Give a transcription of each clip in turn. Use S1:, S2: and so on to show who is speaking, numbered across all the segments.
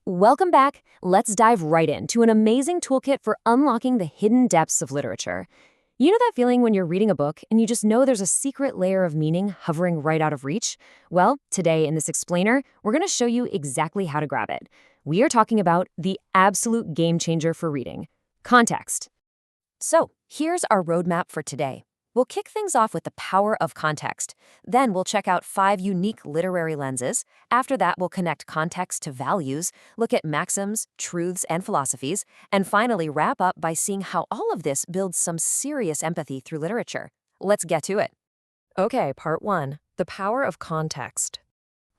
S1: Welcome back. Let's dive right into an amazing toolkit for unlocking the hidden depths of literature. You know that feeling when you're reading a book and you just know there's a secret layer of meaning hovering right out of reach? Well, today in this explainer, we're going to show you exactly how to grab it. We are talking about the absolute game changer for reading: context. So, here's our roadmap for today. We'll kick things off with the power of context. Then we'll check out 5 unique literary lenses. After that, we'll connect context to values, look at maxims, truths, and philosophies, and finally wrap up by seeing how all of this builds some serious empathy through literature. Let's get to it. Okay, part 1, the power of context.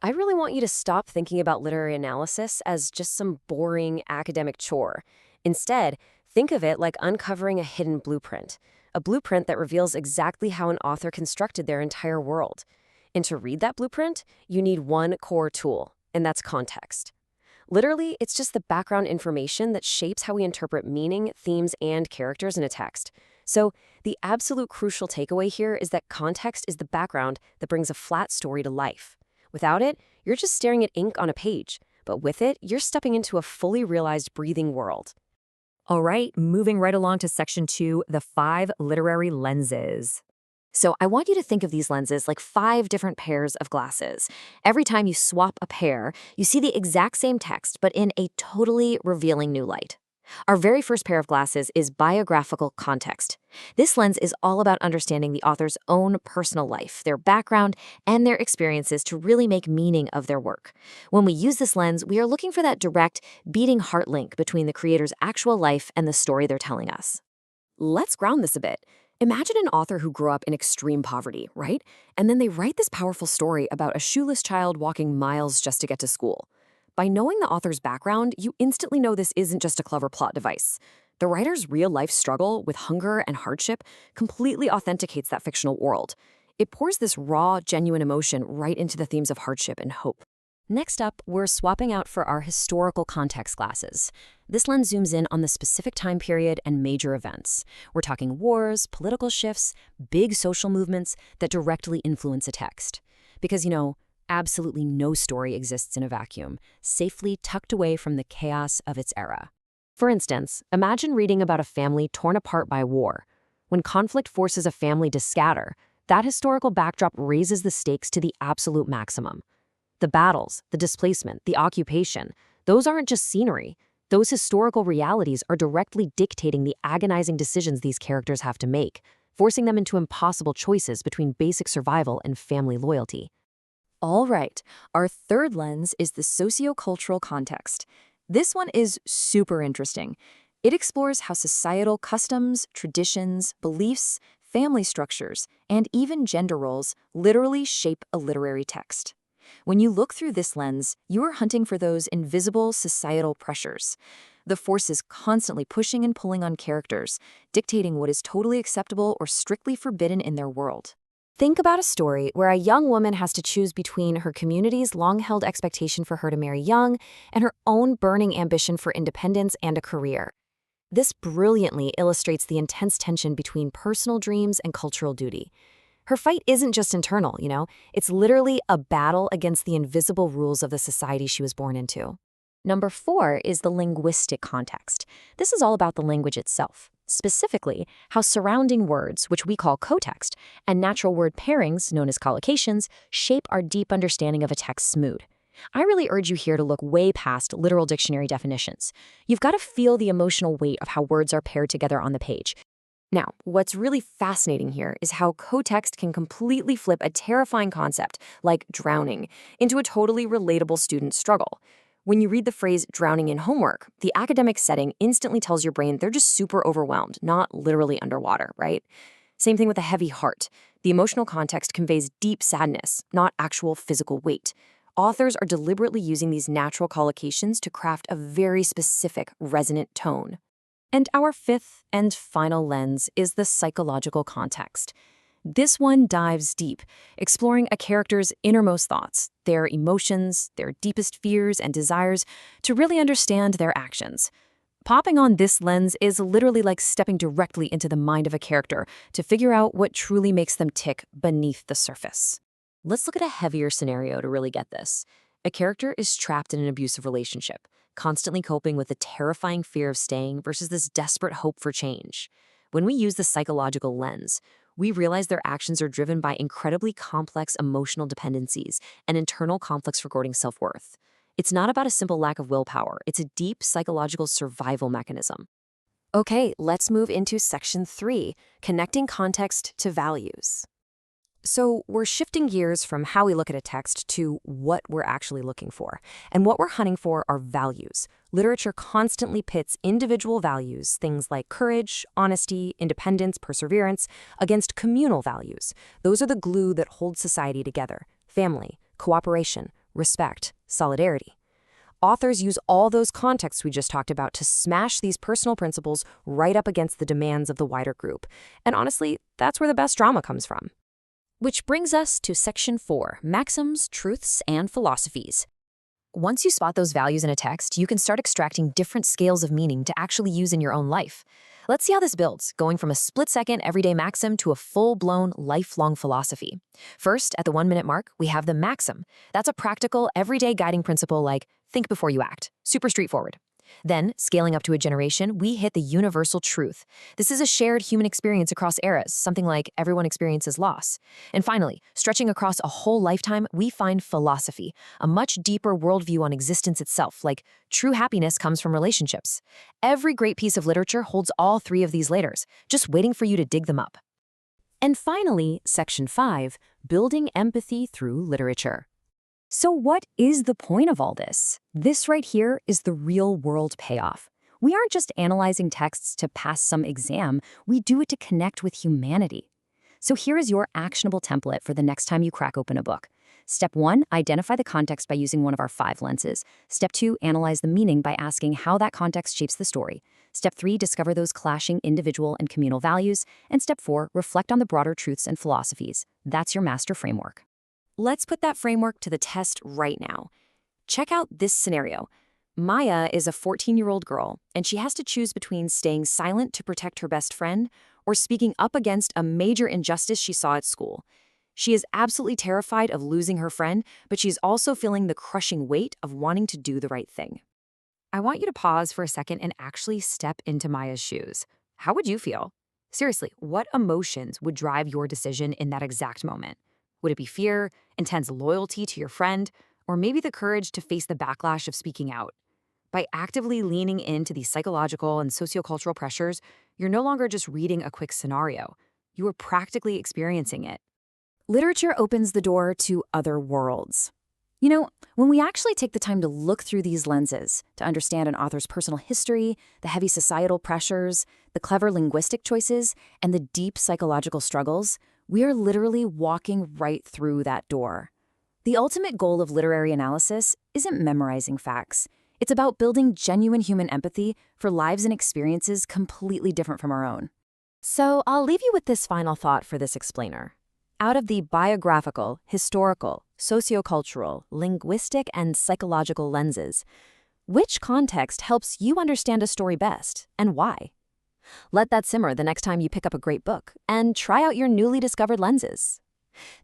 S1: I really want you to stop thinking about literary analysis as just some boring academic chore. Instead, think of it like uncovering a hidden blueprint. A blueprint that reveals exactly how an author constructed their entire world. And to read that blueprint, you need one core tool, and that's context. Literally, it's just the background information that shapes how we interpret meaning, themes, and characters in a text. So, the absolute crucial takeaway here is that context is the background that brings a flat story to life. Without it, you're just staring at ink on a page, but with it, you're stepping into a fully realized breathing world. All right, moving right along to section 2, the 5 literary lenses. So I want you to think of these lenses like 5 different pairs of glasses. Every time you swap a pair, you see the exact same text, but in a totally revealing new light. Our very first pair of glasses is biographical context. This lens is all about understanding the author's own personal life, their background, and their experiences to really make meaning of their work. When we use this lens, we are looking for that direct, beating heart link between the creator's actual life and the story they're telling us. Let's ground this a bit. Imagine an author who grew up in extreme poverty, right? And then they write this powerful story about a shoeless child walking miles just to get to school. By knowing the author's background, you instantly know this isn't just a clever plot device. The writer's real-life struggle with hunger and hardship completely authenticates that fictional world. It pours this raw, genuine emotion right into the themes of hardship and hope. Next up, we're swapping out for our historical context glasses. This lens zooms in on the specific time period and major events. We're talking wars, political shifts, big social movements that directly influence a text. Because, absolutely no story exists in a vacuum, safely tucked away from the chaos of its era. For instance, imagine reading about a family torn apart by war. When conflict forces a family to scatter, that historical backdrop raises the stakes to the absolute maximum. The battles, the displacement, the occupation, those aren't just scenery. Those historical realities are directly dictating the agonizing decisions these characters have to make, forcing them into impossible choices between basic survival and family loyalty. All right, our third lens is the sociocultural context. This one is super interesting. It explores how societal customs, traditions, beliefs, family structures, and even gender roles literally shape a literary text. When you look through this lens, you are hunting for those invisible societal pressures. The forces constantly pushing and pulling on characters, dictating what is totally acceptable or strictly forbidden in their world. Think about a story where a young woman has to choose between her community's long-held expectation for her to marry young and her own burning ambition for independence and a career. This brilliantly illustrates the intense tension between personal dreams and cultural duty. Her fight isn't just internal, it's literally a battle against the invisible rules of the society she was born into. Number 4 is the linguistic context. This is all about the language itself. Specifically, how surrounding words, which we call cotext, and natural word pairings, known as collocations, shape our deep understanding of a text's mood. I really urge you here to look way past literal dictionary definitions. You've got to feel the emotional weight of how words are paired together on the page. Now, what's really fascinating here is how cotext can completely flip a terrifying concept, like drowning, into a totally relatable student struggle. When you read the phrase drowning in homework, the academic setting instantly tells your brain they're just super overwhelmed, not literally underwater, right? Same thing with a heavy heart. The emotional context conveys deep sadness, not actual physical weight. Authors are deliberately using these natural collocations to craft a very specific, resonant tone. And our 5th and final lens is the psychological context. This one dives deep, exploring a character's innermost thoughts, their emotions, their deepest fears and desires, to really understand their actions. Popping on this lens is literally like stepping directly into the mind of a character to figure out what truly makes them tick beneath the surface. Let's look at a heavier scenario to really get this. A character is trapped in an abusive relationship, constantly coping with the terrifying fear of staying versus this desperate hope for change. When we use the psychological lens, we realize their actions are driven by incredibly complex emotional dependencies and internal conflicts regarding self-worth. It's not about a simple lack of willpower, it's a deep psychological survival mechanism. Okay, let's move into section 3, connecting context to values. So we're shifting gears from how we look at a text to what we're actually looking for. And what we're hunting for are values. Literature constantly pits individual values, things like courage, honesty, independence, perseverance, against communal values. Those are the glue that holds society together: family, cooperation, respect, solidarity. Authors use all those contexts we just talked about to smash these personal principles right up against the demands of the wider group. And honestly, that's where the best drama comes from. Which brings us to section 4, maxims, truths, and philosophies. Once you spot those values in a text, you can start extracting different scales of meaning to actually use in your own life. Let's see how this builds, going from a split-second everyday maxim to a full-blown lifelong philosophy. First, at the 1-minute mark, we have the maxim. That's a practical, everyday guiding principle like, think before you act. Super straightforward. Then, scaling up to a generation, we hit the universal truth. This is a shared human experience across eras, something like everyone experiences loss. And finally, stretching across a whole lifetime, we find philosophy, a much deeper worldview on existence itself, like true happiness comes from relationships. Every great piece of literature holds all 3 of these layers, just waiting for you to dig them up. And finally, section 5, building empathy through literature. So what is the point of all this? This right here is the real-world payoff. We aren't just analyzing texts to pass some exam, we do it to connect with humanity. So here is your actionable template for the next time you crack open a book. Step 1, identify the context by using one of our 5 lenses. Step 2, analyze the meaning by asking how that context shapes the story. Step 3, discover those clashing individual and communal values. And Step 4, reflect on the broader truths and philosophies. That's your master framework. Let's put that framework to the test right now. Check out this scenario. Maya is a 14-year-old girl, and she has to choose between staying silent to protect her best friend or speaking up against a major injustice she saw at school. She is absolutely terrified of losing her friend, but she's also feeling the crushing weight of wanting to do the right thing. I want you to pause for a second and actually step into Maya's shoes. How would you feel? Seriously, what emotions would drive your decision in that exact moment? Would it be fear, intense loyalty to your friend, or maybe the courage to face the backlash of speaking out? By actively leaning into these psychological and sociocultural pressures, you're no longer just reading a quick scenario. You are practically experiencing it. Literature opens the door to other worlds. You know, when we actually take the time to look through these lenses, to understand an author's personal history, the heavy societal pressures, the clever linguistic choices, and the deep psychological struggles, we are literally walking right through that door. The ultimate goal of literary analysis isn't memorizing facts. It's about building genuine human empathy for lives and experiences completely different from our own. So I'll leave you with this final thought for this explainer. Out of the biographical, historical, sociocultural, linguistic, and psychological lenses, which context helps you understand a story best, and why? Let that simmer the next time you pick up a great book, and try out your newly discovered lenses.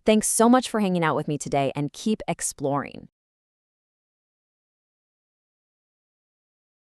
S1: Thanks so much for hanging out with me today, and keep exploring.